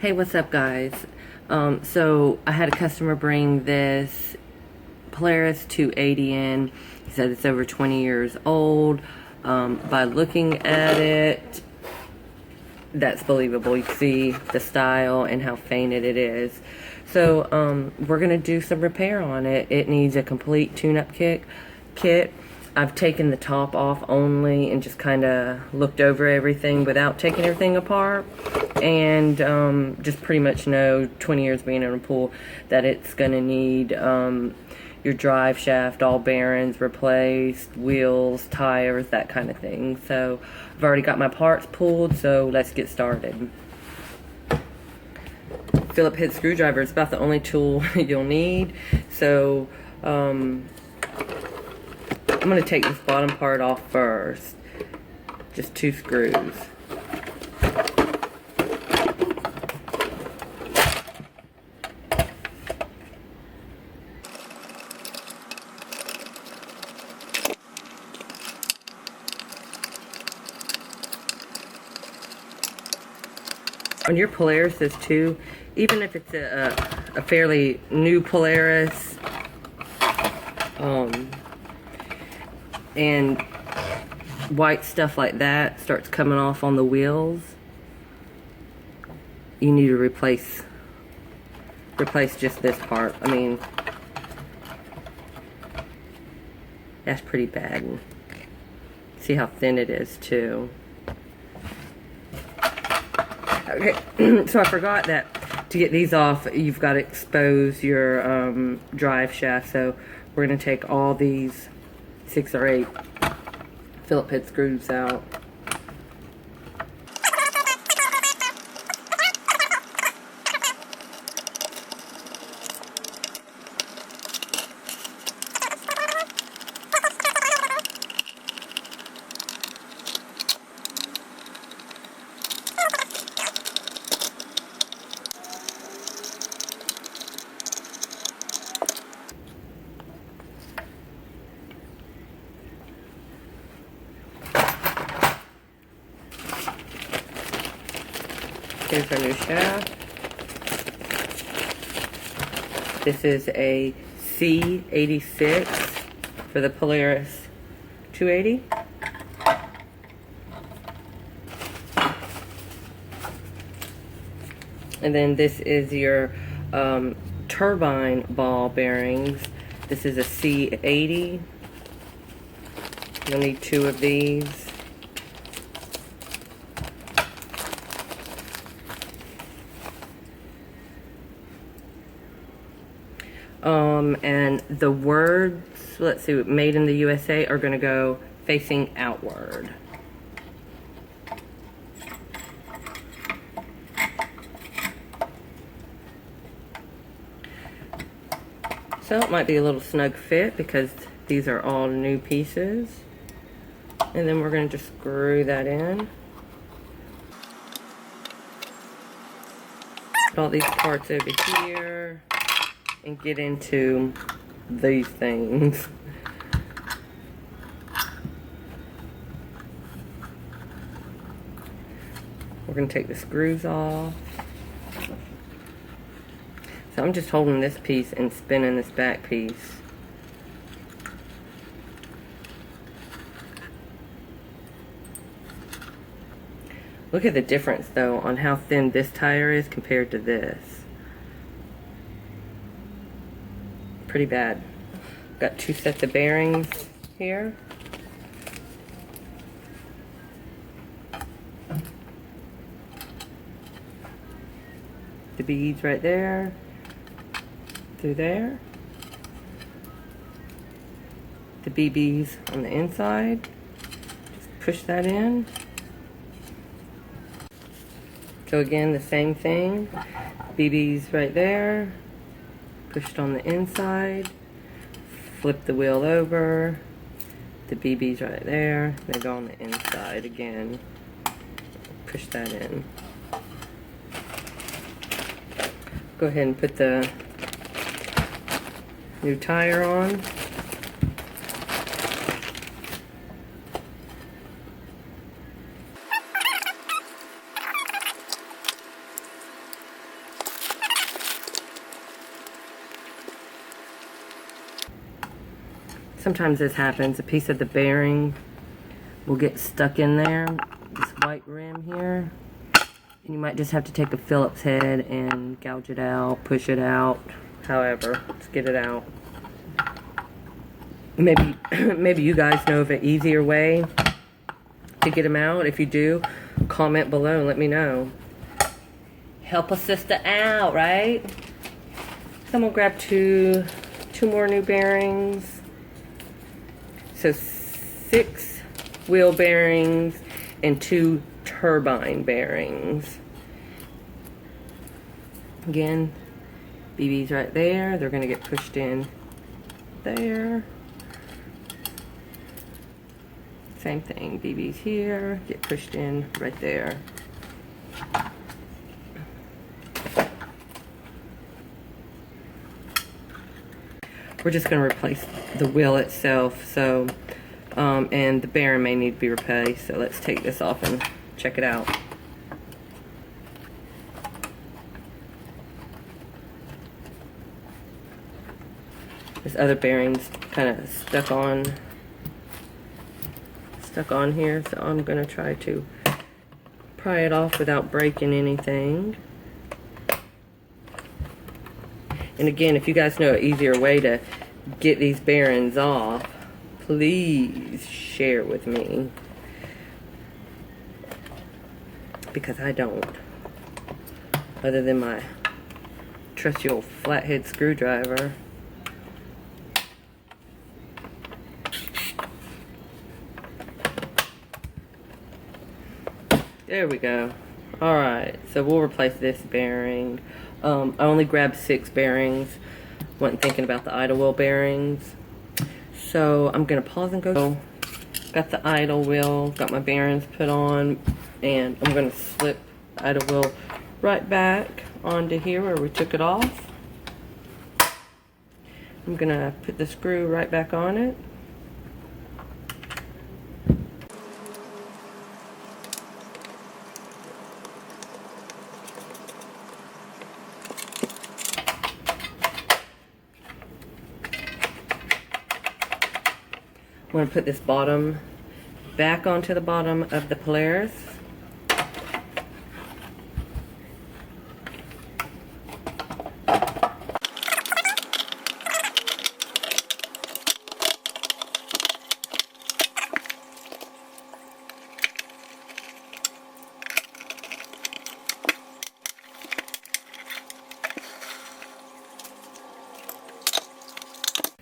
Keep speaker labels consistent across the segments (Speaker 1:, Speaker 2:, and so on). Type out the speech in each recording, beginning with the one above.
Speaker 1: Hey, what's up, guys? So I had a customer bring this Polaris 280 in. He said it's over 20 years old. By looking at it, that's believable. You can see the style and how fainted it is. So we're gonna do some repair on it. It needs a complete tune-up kit. I've taken the top off only and just kind of looked over everything without taking everything apart, and just pretty much know, 20 years being in a pool, that it's gonna need your drive shaft, all bearings replaced, wheels, tires, that kind of thing. So I've already got my parts pulled, so let's get started. Phillips head screwdriver is about the only tool you'll need. So I'm going to take this bottom part off first. Just 2 screws. On your Polarises too, even if it's a fairly new Polaris, and white stuff like that starts coming off on the wheels, you need to replace just this part. I mean, that's pretty bad. See how thin it is too. Okay, so I forgot that to get these off, you've got to expose your drive shaft. So we're going to take all these 6 or 8 Phillips head screws out. Here's our new shaft. This is a C86 for the Polaris 280. And then this is your turbine ball bearings. This is a C80. You'll need 2 of these. And the words, let's see, made in the USA, are going to go facing outward. So it might be a little snug fit because these are all new pieces. And then we're going to just screw that in. Put all these parts over here and get into these things. We're going to take the screws off. So I'm just holding this piece and spinning this back piece. Look at the difference though on how thin this tire is compared to this. Pretty bad. Got 2 sets of bearings here. The beads right there, through there. The BBs on the inside. Just push that in. So again, the same thing. BBs right there. Pushed on the inside. Flip the wheel over. The BBs right there. They go on the inside again. Push that in. Go ahead and put the new tire on. sometimes this happens. A piece of the bearing will get stuck in there, this white rim here. And you might just have to take a Phillips head and gouge it out, push it out, however, just get it out. Maybe, maybe you guys know of an easier way to get them out. If you do, comment below and let me know. Help a sister out, right? So I'm gonna grab two more new bearings. So 6 wheel bearings and 2 turbine bearings. Again, BB's right there. They're gonna get pushed in there. Same thing, BB's here, get pushed in right there. We're just going to replace the wheel itself, so and the bearing may need to be replaced, so let's take this off and check it out. This other bearing's kind of stuck on here, so I'm going to try to pry it off without breaking anything. And again, if you guys know an easier way to get these bearings off, please share with me, because I don't, other than my trusty old flathead screwdriver. There we go. Alright, so we'll replace this bearing. I only grabbed 6 bearings. Wasn't thinking about the idle wheel bearings. So I'm going to pause and go. Got the idle wheel, got my bearings put on, and I'm going to slip the idle wheel right back onto here where we took it off. I'm going to put the screw right back on it. I'm going to put this bottom back onto the bottom of the Polaris.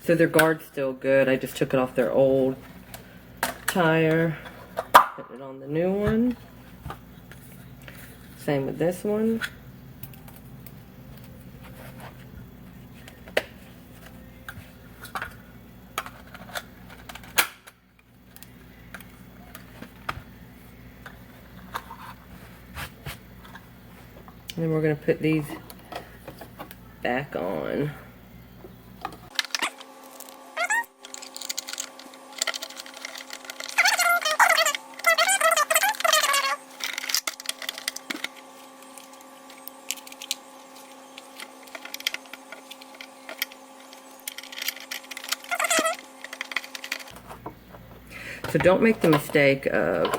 Speaker 1: So their guard's still good. I just took it off their old tire, put it on the new one. Same with this one. And then we're going to put these back on. So don't make the mistake of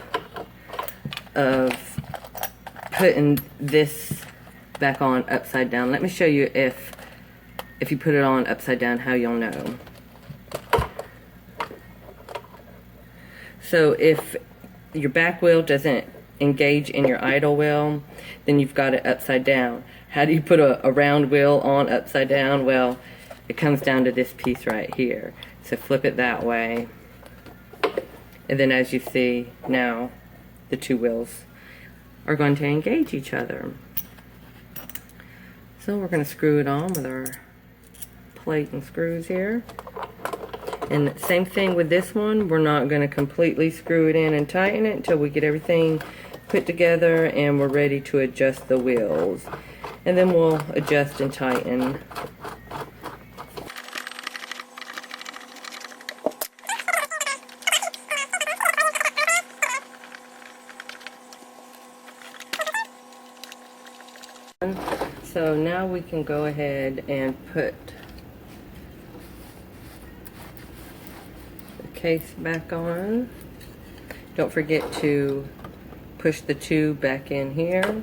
Speaker 1: putting this back on upside down. Let me show you if you put it on upside down how you'll know. So if your back wheel doesn't engage in your idle wheel, then you've got it upside down. How do you put a round wheel on upside down? Well, it comes down to this piece right here. So flip it that way. And then as you see, now the 2 wheels are going to engage each other. So we're going to screw it on with our plate and screws here. And same thing with this one. We're not going to completely screw it in and tighten it until we get everything put together and we're ready to adjust the wheels. And then we'll adjust and tighten. So now we can go ahead and put case back on. Don't forget to push the tube back in here.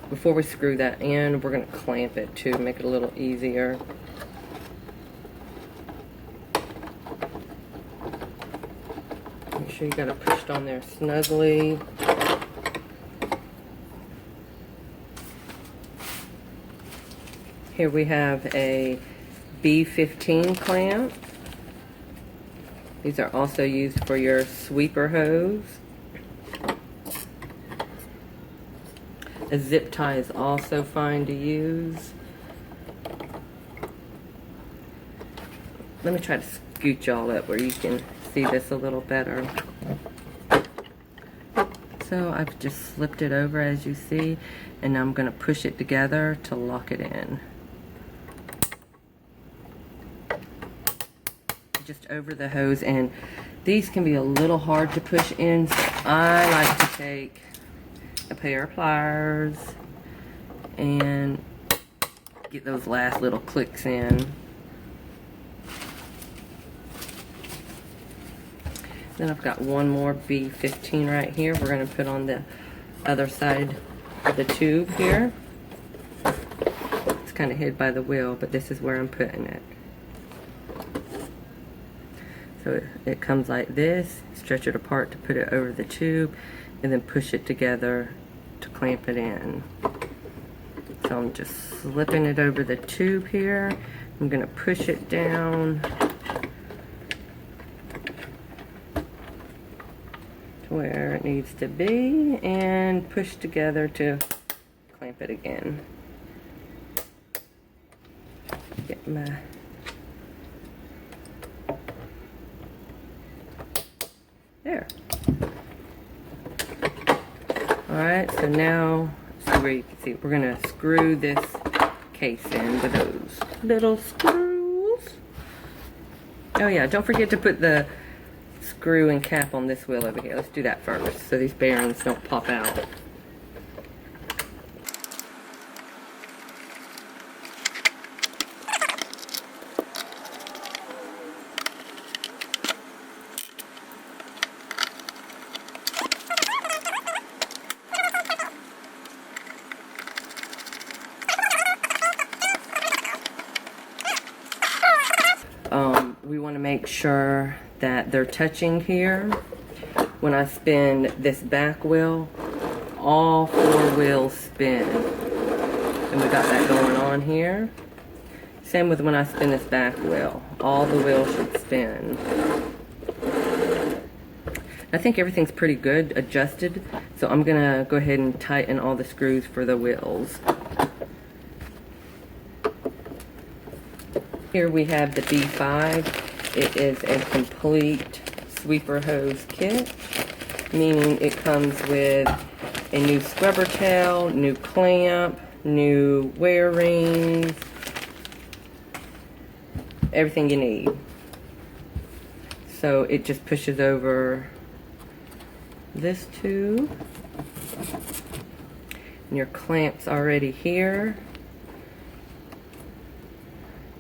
Speaker 1: Before we screw that in, we're going to clamp it to make it a little easier. Make sure you got it pushed on there snugly. Here we have a B15 clamp. These are also used for your sweeper hose. A zip tie is also fine to use. Let me try to scoot y'all up where you can see this a little better. So I've just slipped it over, as you see, and now I'm going to push it together to lock it in. Just over the hose, and these can be a little hard to push in, so I like to take a pair of pliers and get those last little clicks in. Then I've got one more B15 right here. We're going to put on the other side of the tube here. It's kind of hid by the wheel, but this is where I'm putting it. So it comes like this. Stretch it apart to put it over the tube, and then push it together to clamp it in. So I'm just slipping it over the tube here. I'm going to push it down to where it needs to be and push together to clamp it again. Get my there. Alright, so now, see where you can see, we're going to screw this case in with those little screws. Oh yeah, don't forget to put the screw and cap on this wheel over here. Let's do that first, so these bearings don't pop out. We want to make sure that they're touching here. When I spin this back wheel, all 4 wheels spin. And we got that going on here. Same with when I spin this back wheel. All the wheels should spin. I think everything's pretty good adjusted, so I'm going to go ahead and tighten all the screws for the wheels. Here we have the B5. It is a complete sweeper hose kit, meaning it comes with a new scrubber tail, new clamp, new wear rings, everything you need. So it just pushes over this tube, and your clamp's already here.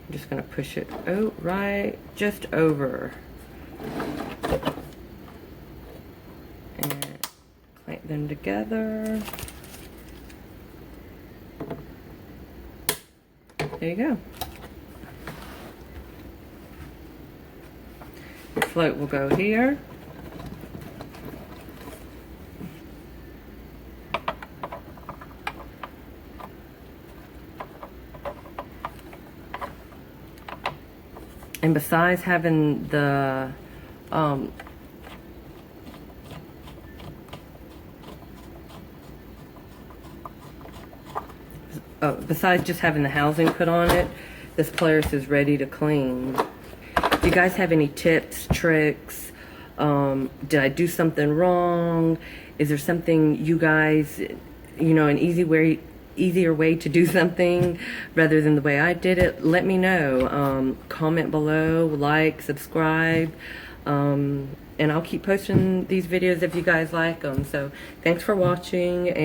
Speaker 1: I'm just going to push it right just over and clamp them together. There you go. Your float will go here. And besides having the besides just having the housing put on it, this Polaris is ready to clean. If you guys have any tips, tricks, did I do something wrong? Is there something you guys, you know, an easier way to do something rather than the way I did it? Let me know. Comment below, like, subscribe, and I'll keep posting these videos if you guys like them. So thanks for watching, and